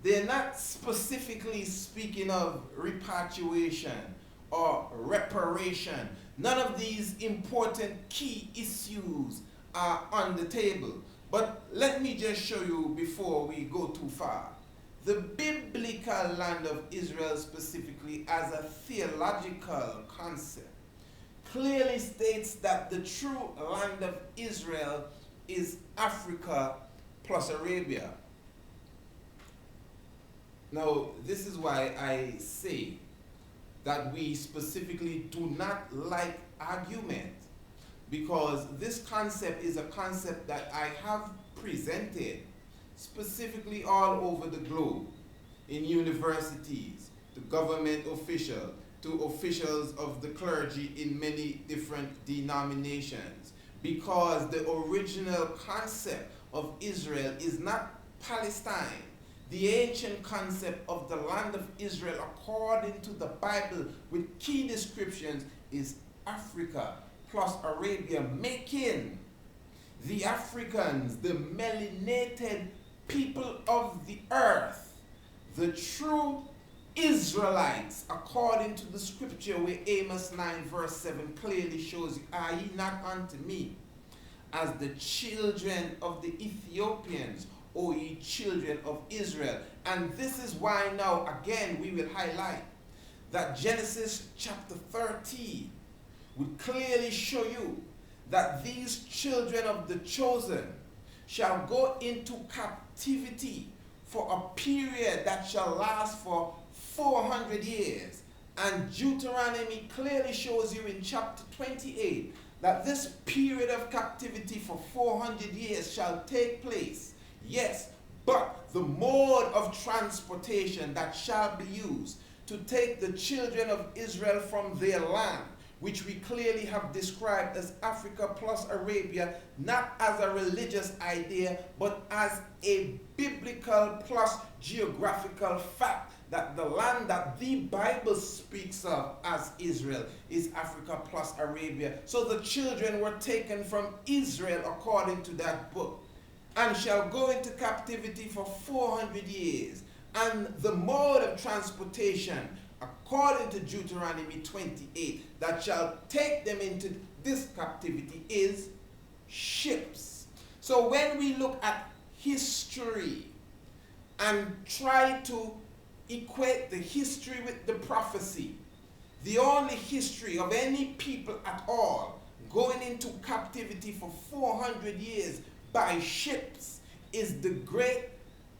they're not specifically speaking of repatriation or reparation. None of these important key issues are on the table. But let me just show you before we go too far. The biblical land of Israel specifically as a theological concept clearly states that the true land of Israel is Africa plus Arabia. Now, this is why I say that we specifically do not like argument, because this concept is a concept that I have presented specifically all over the globe, in universities, to government officials, to officials of the clergy in many different denominations, because the original concept of Israel is not Palestine. The ancient concept of the land of Israel, according to the Bible, with key descriptions, is Africa plus Arabia, making the Africans, the melanated people of the earth, the true Israelites, according to the scripture where Amos 9 verse 7 clearly shows, are ye not unto me as the children of the Ethiopians, O ye children of Israel? And this is why now again we will highlight that Genesis chapter 13 would clearly show you that these children of the chosen shall go into captivity for a period that shall last for 400 years. And Deuteronomy clearly shows you in chapter 28 that this period of captivity for 400 years shall take place. Yes, but the mode of transportation that shall be used to take the children of Israel from their land, which we clearly have described as Africa plus Arabia, not as a religious idea, but as a biblical plus geographical fact, that the land that the Bible speaks of as Israel is Africa plus Arabia. So the children were taken from Israel according to that book, and shall go into captivity for 400 years. And the mode of transportation, according to Deuteronomy 28, that shall take them into this captivity is ships. So when we look at history and try to equate the history with the prophecy, the only history of any people at all going into captivity for 400 years by ships is the great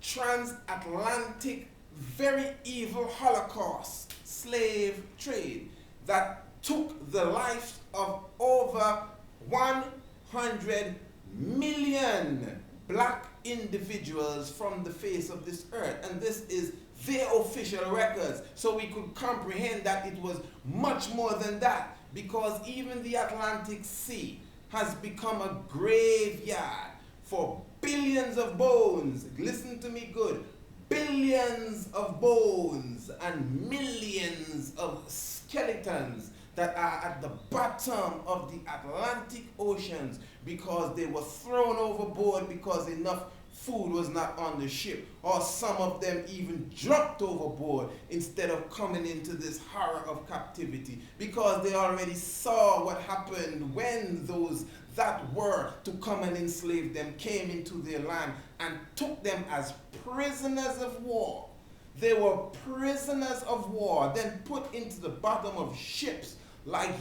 transatlantic, very evil Holocaust slave trade that took the lives of over 100 million black individuals from the face of this earth. And this is their official records. So we could comprehend that it was much more than that, because even the Atlantic Sea has become a graveyard for billions of bones. Listen to me good. Billions of bones and millions of skeletons that are at the bottom of the Atlantic Oceans because they were thrown overboard because enough food was not on the ship, or some of them even dropped overboard instead of coming into this horror of captivity, because they already saw what happened when those that were to come and enslave them came into their land and took them as prisoners of war. They were prisoners of war, then put into the bottom of ships, like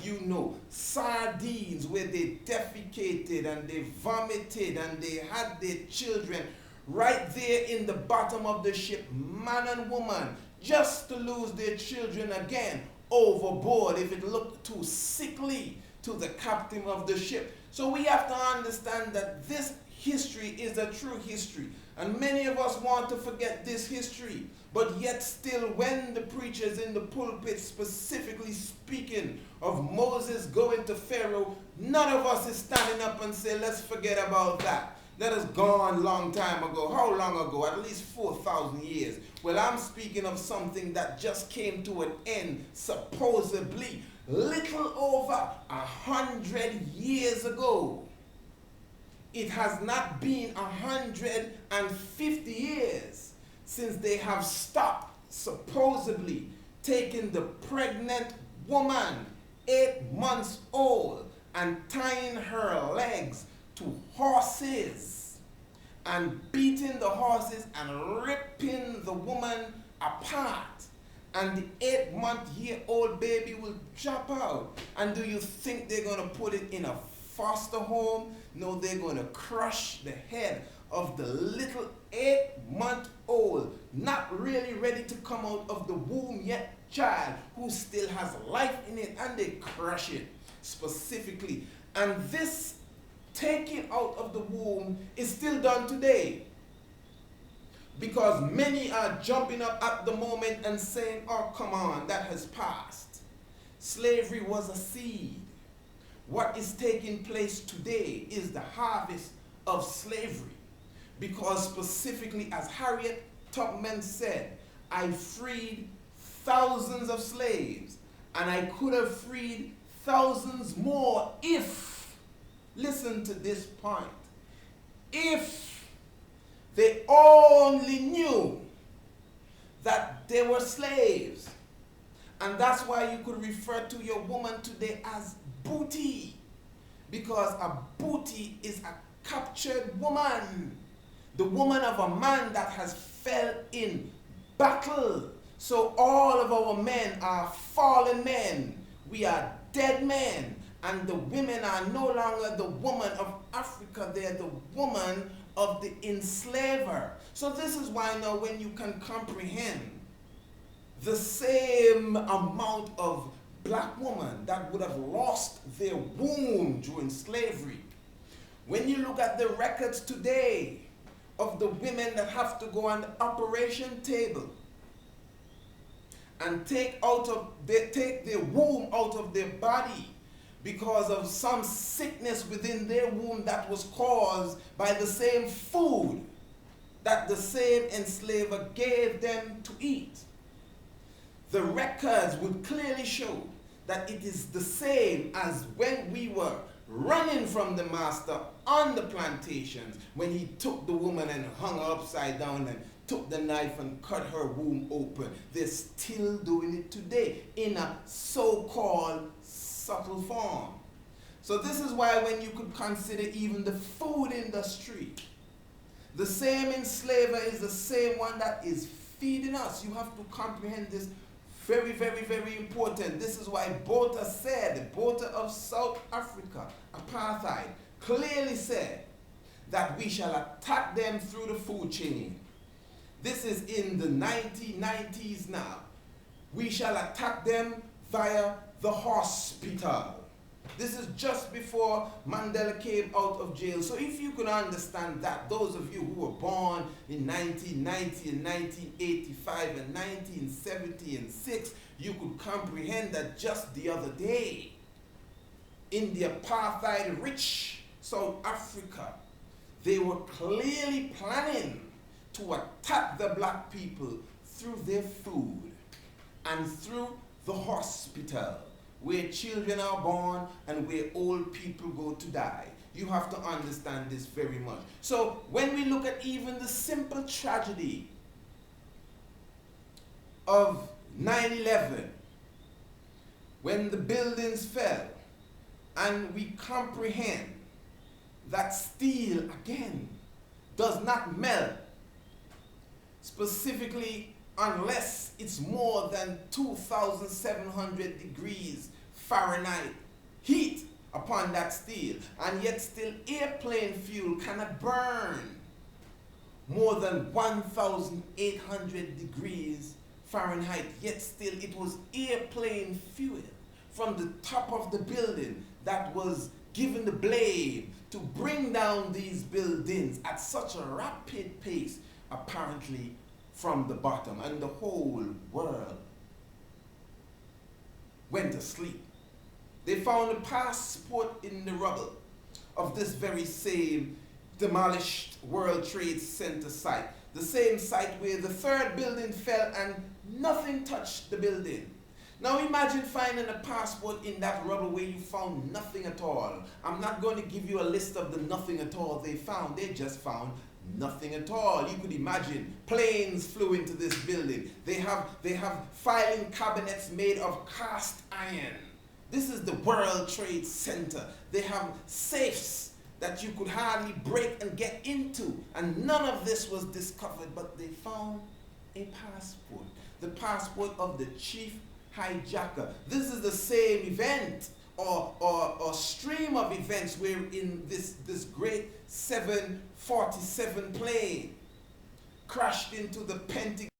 sardines, where they defecated and they vomited and they had their children right there in the bottom of the ship, man and woman, just to lose their children again overboard if it looked too sickly to the captain of the ship. So we have to understand that this history is a true history. And many of us want to forget this history. But yet still, when the preachers in the pulpit specifically speaking of Moses going to Pharaoh, none of us is standing up and say, let's forget about that. That has gone long time ago. How long ago? At least 4,000 years. Well, I'm speaking of something that just came to an end, supposedly, little over 100 years ago. It has not been 150 years since they have stopped supposedly taking the pregnant woman, 8 months old, and tying her legs to horses and beating the horses and ripping the woman apart, and the 8-month-old baby will drop out. And do you think they're going to put it in a foster home? No, they're going to crush the head of the little 8-month-old, not really ready to come out of the womb yet child, who still has life in it, and they crush it specifically. And this taking out of the womb is still done today, because many are jumping up at the moment and saying, oh, come on, that has passed. Slavery was a seed. What is taking place today is the harvest of slavery, because specifically, as Harriet Tubman said, I freed thousands of slaves, and I could have freed thousands more if, listen to this point, if they only knew that they were slaves. And that's why you could refer to your woman today as booty, because a booty is a captured woman, the woman of a man that has fell in battle. So all of our men are fallen men. We are dead men. And the women are no longer the woman of Africa. They're the woman of the enslaver. So this is why now, when you can comprehend the same amount of black women that would have lost their womb during slavery, when you look at the records today of the women that have to go on the operation table and take their womb out of their body because of some sickness within their womb that was caused by the same food that the same enslaver gave them to eat, the records would clearly show that it is the same as when we were running from the master on the plantations, when he took the woman and hung her upside down and took the knife and cut her womb open. They're still doing it today in a so-called subtle form. So this is why, when you could consider even the food industry, the same enslaver is the same one that is feeding us. You have to comprehend this. Very, very, very important. This is why Botha said, Botha of South Africa, apartheid, clearly said that we shall attack them through the food chain. This is in the 1990s now. We shall attack them via the hospital. This is just before Mandela came out of jail. So if you can understand that, those of you who were born in 1990 and 1985 and 1970 and 6, you could comprehend that just the other day, in the apartheid-rich South Africa, they were clearly planning to attack the black people through their food and through the hospital, where children are born and where old people go to die. You have to understand this very much. So when we look at even the simple tragedy of 9/11, when the buildings fell, and we comprehend that steel, again, does not melt, specifically unless it's more than 2,700 degrees Fahrenheit heat upon that steel, and yet still airplane fuel cannot burn more than 1,800 degrees Fahrenheit, yet still it was airplane fuel from the top of the building that was given the blame to bring down these buildings at such a rapid pace, apparently from the bottom, and the whole world went to sleep. They found a passport in the rubble of this very same demolished World Trade Center site, the same site where the third building fell and nothing touched the building. Now imagine finding a passport in that rubble where you found nothing at all. I'm not going to give you a list of the nothing at all they found. They just found Nothing at all. You could imagine planes flew into this building. They have filing cabinets made of cast iron. This is the World Trade Center. They have safes that you could hardly break and get into. And none of this was discovered, but they found a passport. The passport of the chief hijacker. This is the same event or stream of events where in this great 747 plane crashed into the Pentagon.